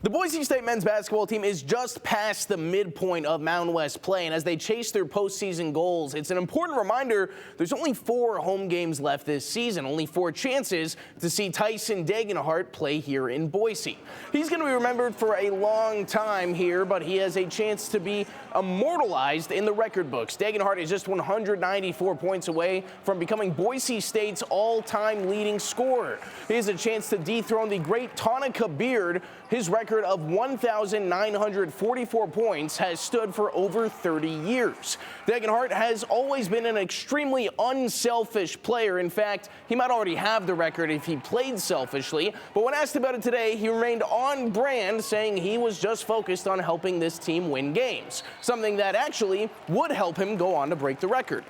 The Boise State men's basketball team is just past the midpoint of Mountain West play, and as they chase their postseason goals, it's an important reminder there's only 4 home games left this season, only 4 chances to see Tyson Degenhart play here in Boise. He's going to be remembered for a long time here, but he has a chance to be immortalized in the record books. Degenhart is just 194 points away from becoming Boise State's all-time leading scorer. He has a chance to dethrone the great Tanoka Beard. His record of 1,944 points has stood for over 30 years. Degenhart has always been an extremely unselfish player. In fact, he might already have the record if he played selfishly, but when asked about it today, he remained on brand, saying he was just focused on helping this team win games, something that actually would help him go on to break the record.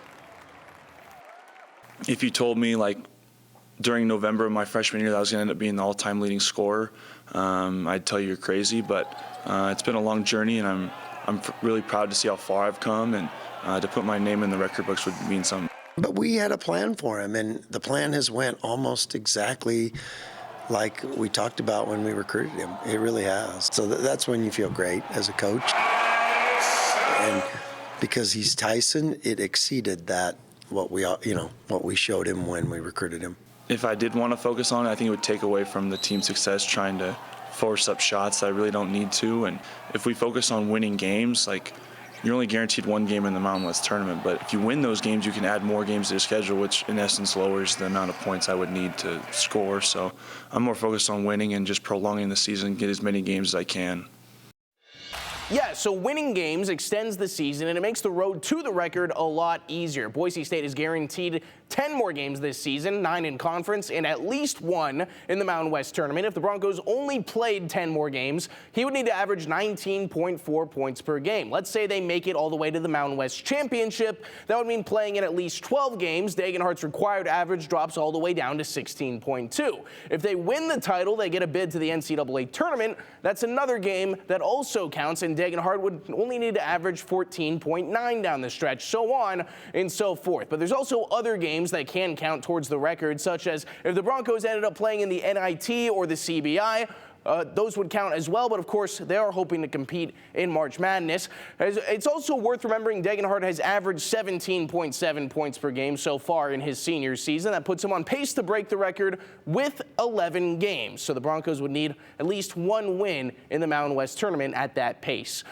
If you told me during November of my freshman year that I was going to end up being the all-time leading scorer, I'd tell you you're crazy, but it's been a long journey, and I'm really proud to see how far I've come, and to put my name in the record books would mean something. But we had a plan for him, and the plan has went almost exactly like we talked about when we recruited him. It really has. So that's when you feel great as a coach. And because he's Tyson, it exceeded that what we showed him when we recruited him. If I did want to focus on it, I think it would take away from the team's success trying to force up shots that I really don't need to. And if we focus on winning games, you're only guaranteed 1 game in the Mountain West tournament. But if you win those games, you can add more games to your schedule, which in essence lowers the amount of points I would need to score. So I'm more focused on winning and just prolonging the season, get as many games as I can. Yeah, so winning games extends the season, and it makes the road to the record a lot easier. Boise State is guaranteed 10 more games this season, 9 in conference, and at least 1 in the Mountain West tournament. If the Broncos only played 10 more games, he would need to average 19.4 points per game. Let's say they make it all the way to the Mountain West Championship. That would mean playing in at least 12 games. Degenhart's required average drops all the way down to 16.2. If they win the title, they get a bid to the NCAA tournament. That's another game that also counts, and Degenhart would only need to average 14.9 down the stretch, so on and so forth. But there's also other games that can count towards the record, such as if the Broncos ended up playing in the NIT or the CBI, those would count as well, but of course they are hoping to compete in March Madness. It's also worth remembering Degenhart has averaged 17.7 points per game so far in his senior season. That puts him on pace to break the record with 11 games. So the Broncos would need at least 1 win in the Mountain West tournament at that pace.